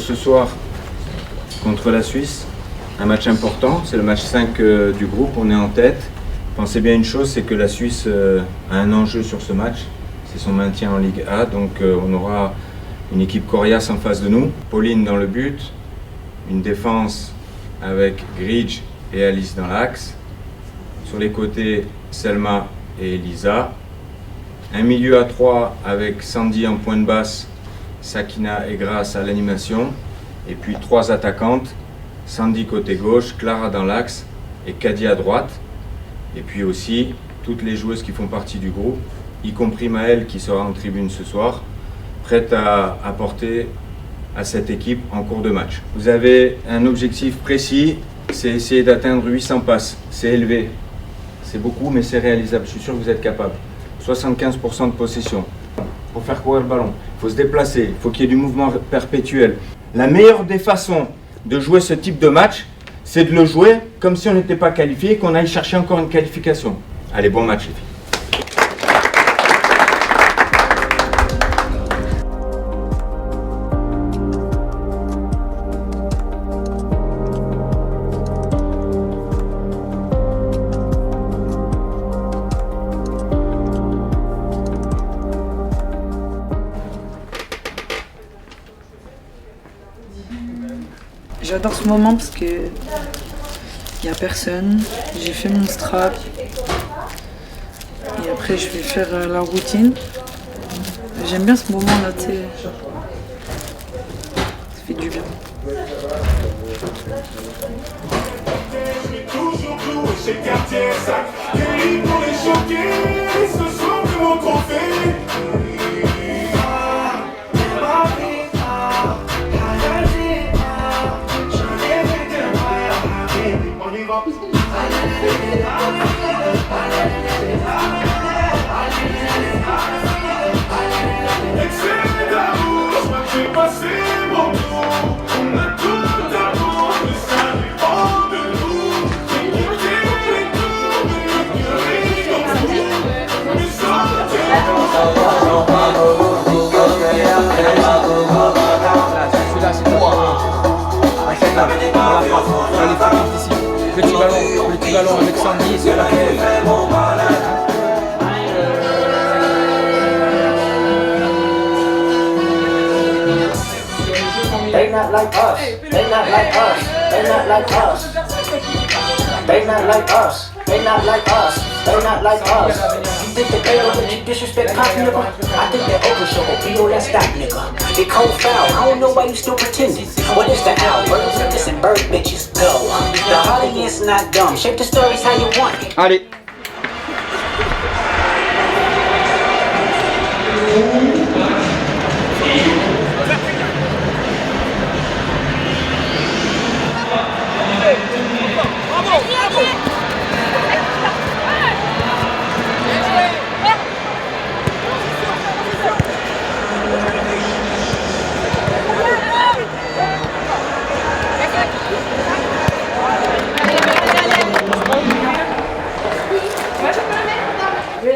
ce soir contre la Suisse. Un match important, c'est le match 5 du groupe, on est en tête. Pensez bien une chose, c'est que la Suisse a un enjeu sur ce match, c'est son maintien en Ligue A, donc on aura une équipe coriace en face de nous. Pauline dans le but, une défense avec Gridge et Alice dans l'axe. Sur les côtés, Selma et Elisa. Un milieu à 3 avec Sandy en pointe basse, Sakina et Grace à l'animation. Et puis 3 attaquantes, Sandy côté gauche, Clara dans l'axe et Kadi à droite. Et puis aussi toutes les joueuses qui font partie du groupe, y compris Maëlle qui sera en tribune ce soir, prête à apporter à cette équipe en cours de match. Vous avez un objectif précis, c'est essayer d'atteindre 800 passes. C'est élevé, c'est beaucoup mais c'est réalisable, je suis sûr que vous êtes capable. 75% de possession. Pour faire courir le ballon, il faut se déplacer, il faut qu'il y ait du mouvement perpétuel. La meilleure des façons de jouer ce type de match, c'est de le jouer comme si on n'était pas qualifié et qu'on aille chercher encore une qualification. Allez, bon match les filles. J'adore ce moment parce que il n'y a personne, j'ai fait mon strap et après je vais faire la routine. J'aime bien ce moment-là, tu sais. Ça fait du bien. Petit ballon avec Sandy sur la They not like us. They not like us. They not like us. They not like us. They not like us. They not like us. You think that they over you disrespect pop, nigga? I think that overshow will be on that stop, nigga. They cold foul. I don't know why you still pretending. What is the owl? Birds with this and bird bitches go. The audience not dumb. Shape the stories how you want it. Allez.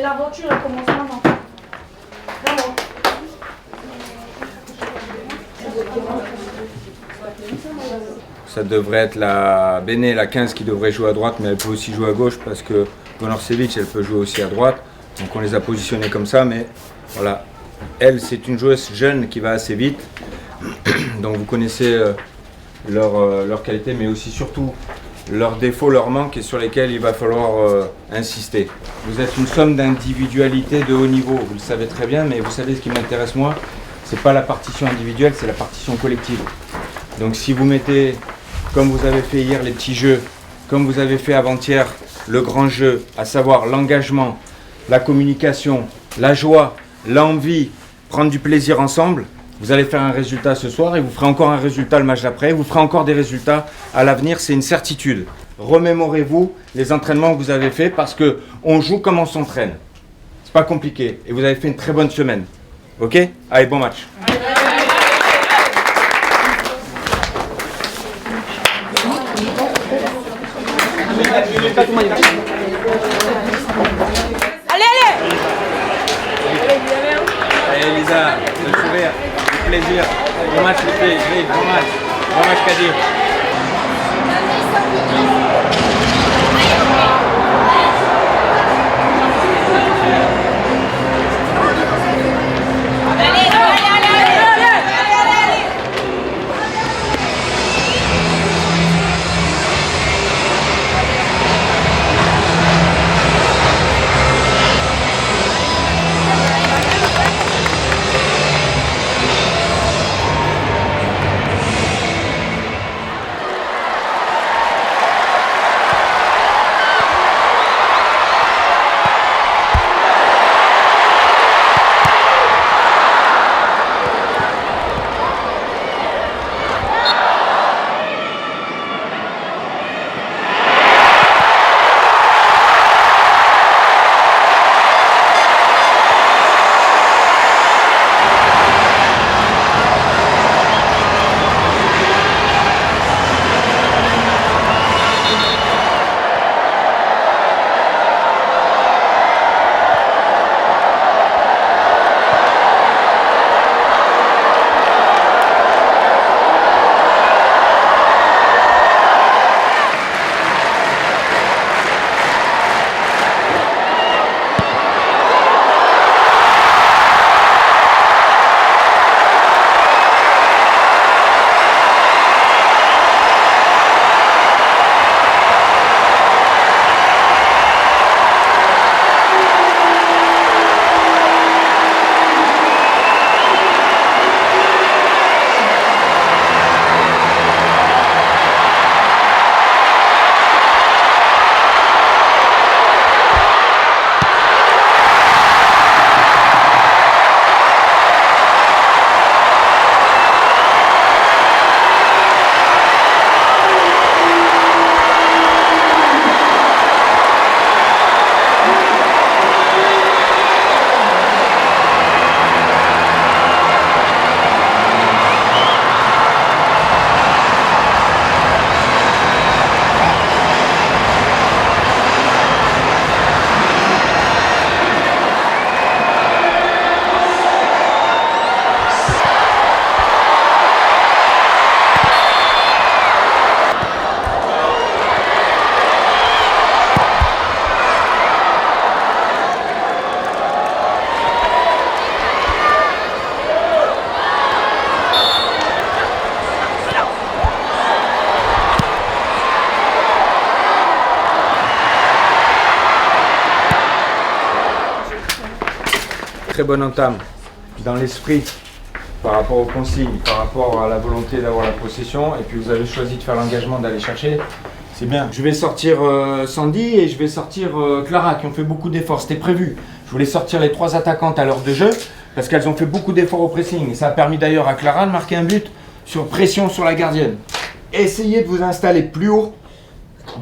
L'aventure a commencé maintenant. Ça devrait être la Béné, la 15 qui devrait jouer à droite, mais elle peut aussi jouer à gauche parce que Gonorcevic, elle peut jouer aussi à droite. Donc on les a positionnés comme ça, mais voilà. Elle, c'est une joueuse jeune qui va assez vite. Donc vous connaissez leur qualité, mais aussi surtout leurs défauts, leurs manques et sur lesquels il va falloir insister. Vous êtes une somme d'individualité de haut niveau, vous le savez très bien, mais vous savez ce qui m'intéresse moi, c'est pas la partition individuelle, c'est la partition collective. Donc si vous mettez, comme vous avez fait hier les petits jeux, comme vous avez fait avant-hier le grand jeu, à savoir l'engagement, la communication, la joie, l'envie, prendre du plaisir ensemble, vous allez faire un résultat ce soir et vous ferez encore un résultat le match d'après, vous ferez encore des résultats à l'avenir, c'est une certitude. Remémorez-vous les entraînements que vous avez faits parce qu'on joue comme on s'entraîne. C'est pas compliqué et vous avez fait une très bonne semaine. Ok? Allez, bon match. Allez, allez! Allez Elisa, le sourire, le plaisir. Bon match, les filles, bon match. Bon match, Kadir. Très bonne entame dans l'esprit par rapport aux consignes, par rapport à la volonté d'avoir la possession, et puis vous avez choisi de faire l'engagement d'aller chercher. C'est bien. Je vais sortir Sandy et je vais sortir Clara qui ont fait beaucoup d'efforts. C'était prévu. Je voulais sortir les 3 attaquantes à l'heure de jeu parce qu'elles ont fait beaucoup d'efforts au pressing. Et ça a permis d'ailleurs à Clara de marquer un but sur pression sur la gardienne. Essayez de vous installer plus haut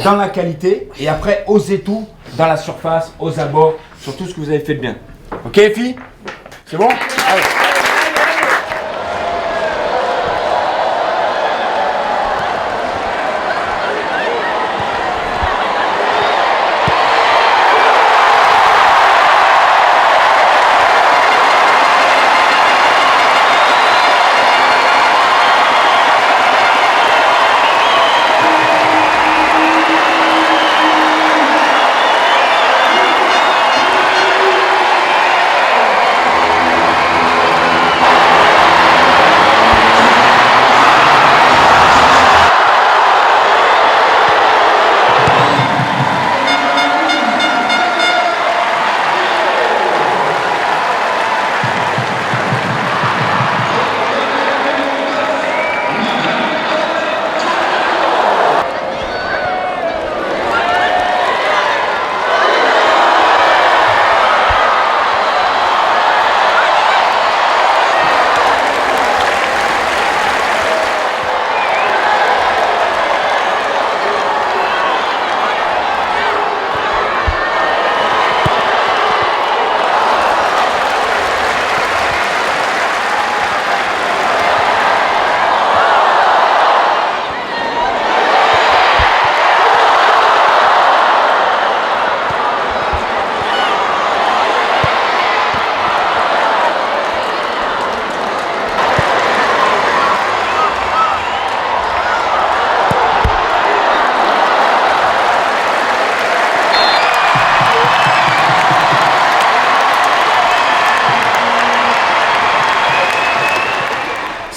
dans la qualité et après osez tout dans la surface, aux abords, sur tout ce que vous avez fait de bien. Ok les filles? C'est bon? Allez.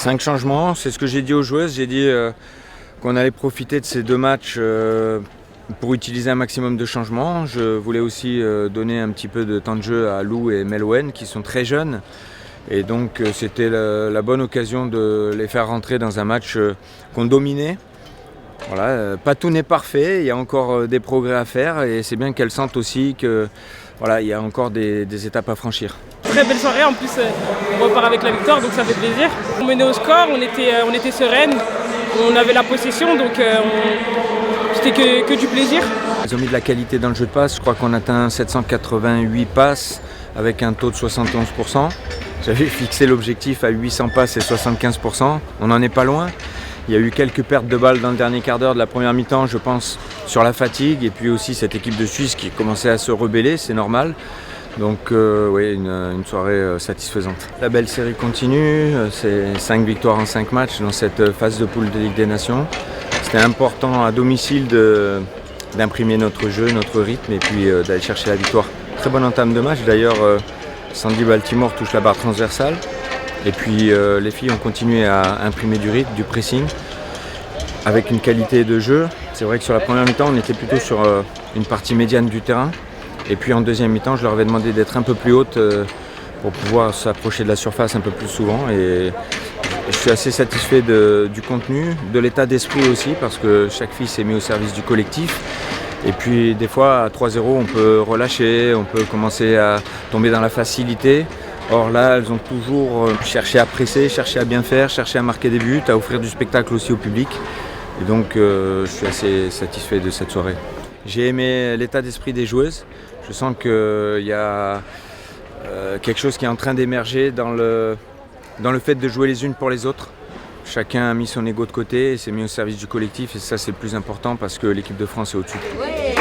5 changements, c'est ce que j'ai dit aux joueuses. J'ai dit qu'on allait profiter de ces 2 matchs pour utiliser un maximum de changements. Je voulais aussi donner un petit peu de temps de jeu à Lou et Melouen qui sont très jeunes. Et donc c'était la bonne occasion de les faire rentrer dans un match qu'on dominait. Voilà, pas tout n'est parfait, il y a encore des progrès à faire et c'est bien qu'elles sentent aussi que voilà, il y a encore des étapes à franchir. Très belle soirée, en plus on repart avec la victoire, donc ça fait plaisir. On menait au score, on était sereine, on avait la possession, donc c'était que du plaisir. Ils ont mis de la qualité dans le jeu de passe, je crois qu'on atteint 788 passes avec un taux de 71%. J'avais fixé l'objectif à 800 passes et 75%, on n'en est pas loin. Il y a eu quelques pertes de balles dans le dernier quart d'heure de la première mi-temps, je pense, sur la fatigue et puis aussi cette équipe de Suisse qui commençait à se rebeller, c'est normal. Donc oui, une soirée satisfaisante. La belle série continue, c'est 5 victoires en 5 matchs dans cette phase de poule de Ligue des Nations. C'était important à domicile d'imprimer notre jeu, notre rythme et puis d'aller chercher la victoire. Très bonne entame de match, d'ailleurs Sandy Baltimore touche la barre transversale. Et puis les filles ont continué à imprimer du rythme, du pressing, avec une qualité de jeu. C'est vrai que sur la première mi-temps, on était plutôt sur une partie médiane du terrain. Et puis en deuxième mi-temps, je leur avais demandé d'être un peu plus haute pour pouvoir s'approcher de la surface un peu plus souvent. Et je suis assez satisfait du contenu, de l'état d'esprit aussi, parce que chaque fille s'est mise au service du collectif. Et puis des fois, à 3-0, on peut relâcher, on peut commencer à tomber dans la facilité. Or là, elles ont toujours cherché à presser, cherché à bien faire, cherché à marquer des buts, à offrir du spectacle aussi au public. Et donc, je suis assez satisfait de cette soirée. J'ai aimé l'état d'esprit des joueuses. Je sens qu'il y a quelque chose qui est en train d'émerger dans le fait de jouer les unes pour les autres. Chacun a mis son ego de côté et s'est mis au service du collectif. Et ça, c'est le plus important parce que l'équipe de France est au-dessus. Ouais.